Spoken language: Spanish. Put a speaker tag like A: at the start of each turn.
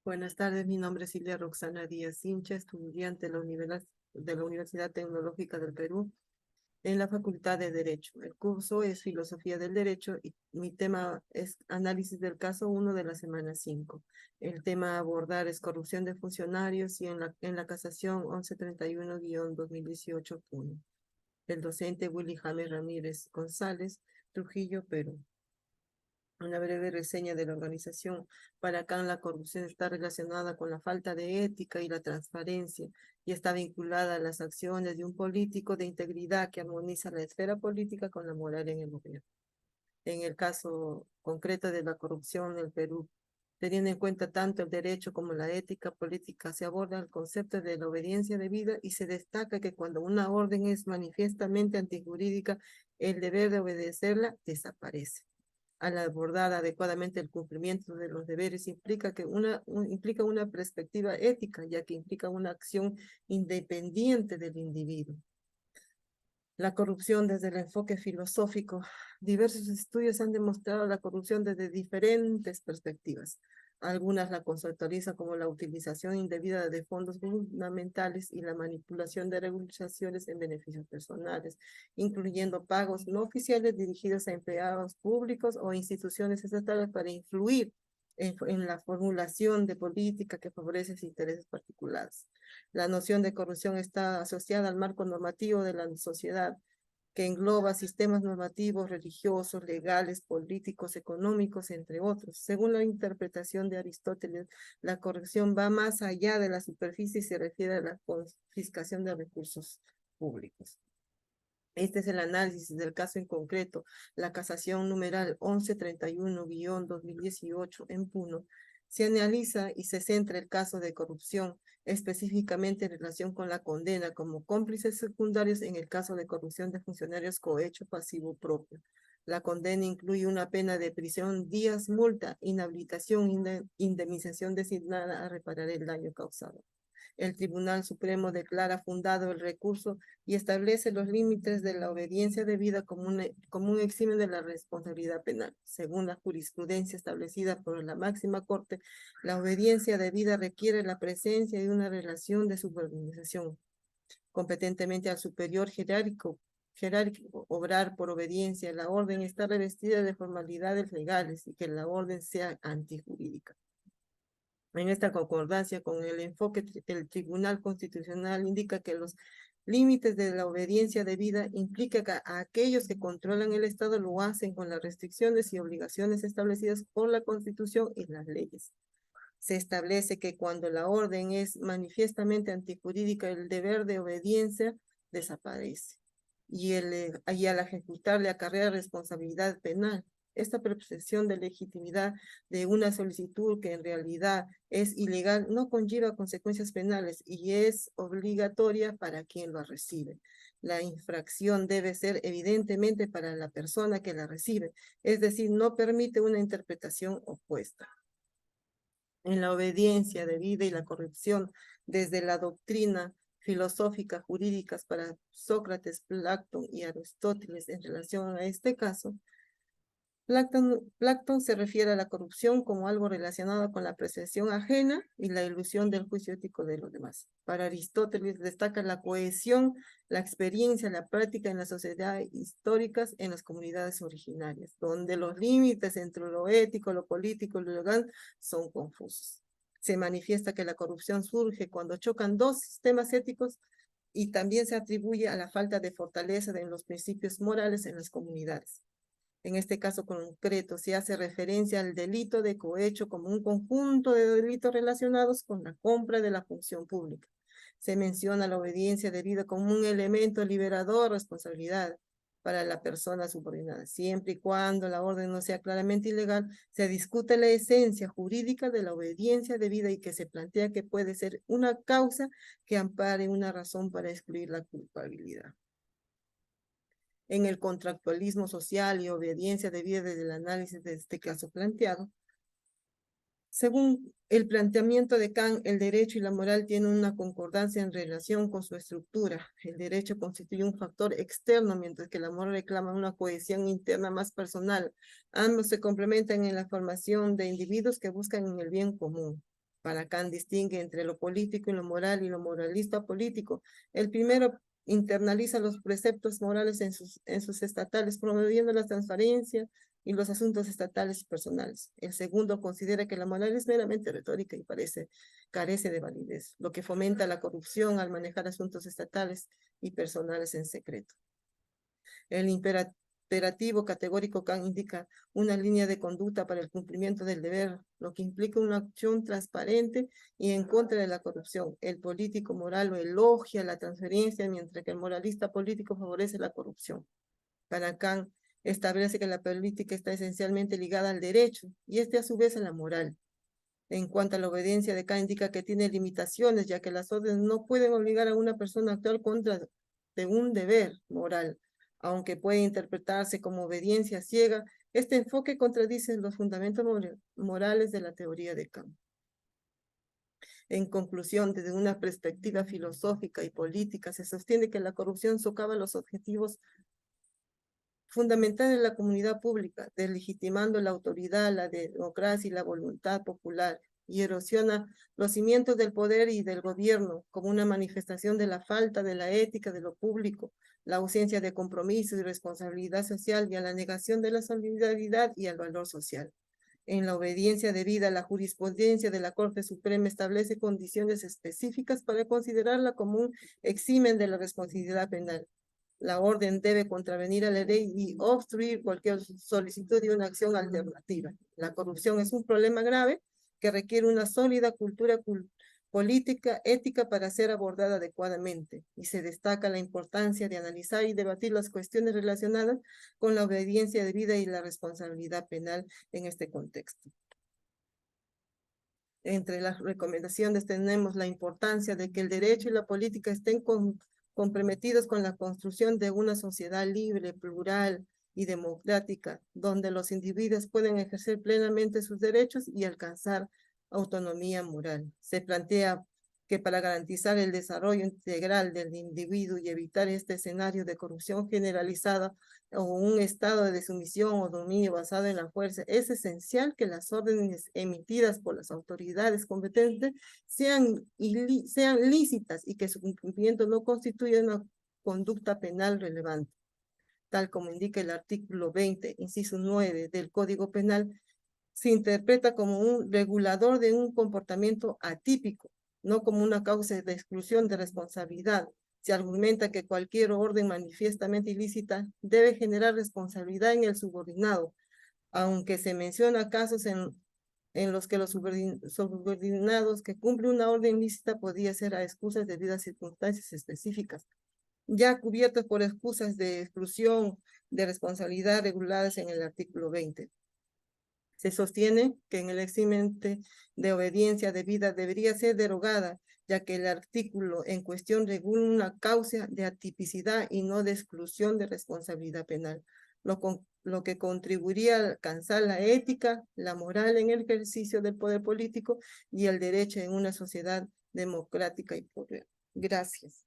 A: Buenas tardes, mi nombre es Silvia Roxana Díaz Hincha, estudiante de la Universidad Tecnológica del Perú en la Facultad de Derecho. El curso es Filosofía del Derecho y mi tema es Análisis del caso 1 de la semana 5. El tema a abordar es corrupción de funcionarios y en la casación 1131-2018. El docente Willy James Ramírez González, Trujillo, Perú. Una breve reseña de la organización. Para Kant, la corrupción está relacionada con la falta de ética y la transparencia y está vinculada a las acciones de un político de integridad que armoniza la esfera política con la moral en el gobierno. En el caso concreto de la corrupción en el Perú, teniendo en cuenta tanto el derecho como la ética política, se aborda el concepto de la obediencia debida y se destaca que cuando una orden es manifiestamente antijurídica, el deber de obedecerla desaparece. Al abordar adecuadamente el cumplimiento de los deberes implica una perspectiva ética, ya que implica una acción independiente del individuo. La corrupción desde el enfoque filosófico. Diversos estudios han demostrado la corrupción desde diferentes perspectivas. Algunas la conceptualizan como la utilización indebida de fondos gubernamentales y la manipulación de regularizaciones en beneficios personales, incluyendo pagos no oficiales dirigidos a empleados públicos o instituciones estatales para influir en la formulación de política que favorece intereses particulares. La noción de corrupción está asociada al marco normativo de la sociedad, que engloba sistemas normativos, religiosos, legales, políticos, económicos, entre otros. Según la interpretación de Aristóteles, la corrupción va más allá de la superficie y se refiere a la confiscación de recursos públicos. Este es el análisis del caso en concreto, la casación numeral 1131-2018 en Puno. Se analiza y se centra el caso de corrupción, específicamente en relación con la condena como cómplices secundarios en el caso de corrupción de funcionarios cohecho pasivo propio. La condena incluye una pena de prisión, días, multa, inhabilitación, indemnización designada a reparar el daño causado. El Tribunal Supremo declara fundado el recurso y establece los límites de la obediencia debida como un eximio de la responsabilidad penal. Según la jurisprudencia establecida por la máxima corte, la obediencia debida requiere la presencia de una relación de subordinación competentemente al superior jerárquico, obrar por obediencia. La orden está revestida de formalidades legales y que la orden sea antijurídica. En esta concordancia con el enfoque, el Tribunal Constitucional indica que los límites de la obediencia debida implica que a aquellos que controlan el Estado lo hacen con las restricciones y obligaciones establecidas por la Constitución y las leyes. Se establece que cuando la orden es manifiestamente antijurídica, el deber de obediencia desaparece y al ejecutarle acarrea responsabilidad penal. Esta percepción de legitimidad de una solicitud que en realidad es ilegal no conlleva consecuencias penales y es obligatoria para quien lo recibe. La infracción debe ser evidentemente para la persona que la recibe, es decir, no permite una interpretación opuesta. En la obediencia debida y la corrupción desde la doctrina filosófica jurídicas para Sócrates, Platón y Aristóteles en relación a este caso, Platón se refiere a la corrupción como algo relacionado con la percepción ajena y la ilusión del juicio ético de los demás. Para Aristóteles destaca la cohesión, la experiencia, la práctica en las sociedades históricas en las comunidades originarias, donde los límites entre lo ético, lo político y lo legal son confusos. Se manifiesta que la corrupción surge cuando chocan dos sistemas éticos y también se atribuye a la falta de fortaleza de los principios morales en las comunidades. En este caso concreto, se hace referencia al delito de cohecho como un conjunto de delitos relacionados con la compra de la función pública. Se menciona la obediencia debida como un elemento liberador de responsabilidad para la persona subordinada. Siempre y cuando la orden no sea claramente ilegal, se discute la esencia jurídica de la obediencia debida y que se plantea que puede ser una causa que ampare una razón para excluir la culpabilidad. En el contractualismo social y obediencia debida desde el análisis de este caso planteado. Según el planteamiento de Kant, el derecho y la moral tienen una concordancia en relación con su estructura. El derecho constituye un factor externo, mientras que la moral reclama una cohesión interna más personal. Ambos se complementan en la formación de individuos que buscan el bien común. Para Kant distingue entre lo político y lo moral y lo moralista político. El primero internaliza los preceptos morales en sus estatales, promoviendo la transparencia y los asuntos estatales y personales. El segundo considera que la moral es meramente retórica y carece de validez, lo que fomenta la corrupción al manejar asuntos estatales y personales en secreto. El imperativo categórico Kant indica una línea de conducta para el cumplimiento del deber, lo que implica una acción transparente y en contra de la corrupción. El político moral lo elogia la transferencia, mientras que el moralista político favorece la corrupción. Para Kant, establece que la política está esencialmente ligada al derecho y a su vez a la moral. En cuanto a la obediencia de Kant, indica que tiene limitaciones, ya que las órdenes no pueden obligar a una persona a actuar contra de un deber moral. Aunque puede interpretarse como obediencia ciega, este enfoque contradice los fundamentos morales de la teoría de Kant. En conclusión, desde una perspectiva filosófica y política, se sostiene que la corrupción socava los objetivos fundamental en la comunidad pública, deslegitimando la autoridad, la democracia y la voluntad popular, y erosiona los cimientos del poder y del gobierno como una manifestación de la falta de la ética de lo público, la ausencia de compromiso y responsabilidad social y a la negación de la solidaridad y al valor social. En la obediencia debida, la jurisprudencia de la Corte Suprema establece condiciones específicas para considerarla como un examen de la responsabilidad penal. La orden debe contravenir a la ley y obstruir cualquier solicitud de una acción alternativa. La corrupción es un problema grave que requiere una sólida cultura política, ética para ser abordada adecuadamente, y se destaca la importancia de analizar y debatir las cuestiones relacionadas con la obediencia debida y la responsabilidad penal en este contexto. Entre las recomendaciones tenemos la importancia de que el derecho y la política estén comprometidos con la construcción de una sociedad libre, plural y democrática, donde los individuos pueden ejercer plenamente sus derechos y alcanzar autonomía moral. Se plantea que para garantizar el desarrollo integral del individuo y evitar este escenario de corrupción generalizada o un estado de sumisión o dominio basado en la fuerza, es esencial que las órdenes emitidas por las autoridades competentes sean lícitas y que su cumplimiento no constituya una conducta penal relevante. Tal como indica el artículo 20, inciso 9 del Código Penal, se interpreta como un regulador de un comportamiento atípico, no como una causa de exclusión de responsabilidad. Se argumenta que cualquier orden manifiestamente ilícita debe generar responsabilidad en el subordinado, aunque se menciona casos en los que los subordinados que cumplen una orden ilícita podía ser a excusas debido a circunstancias específicas, ya cubiertas por excusas de exclusión de responsabilidad reguladas en el artículo 20. Se sostiene que en el examen de obediencia debida debería ser derogada, ya que el artículo en cuestión regula una causa de atipicidad y no de exclusión de responsabilidad penal, lo que contribuiría a alcanzar la ética, la moral en el ejercicio del poder político y el derecho en una sociedad democrática y plural. Gracias.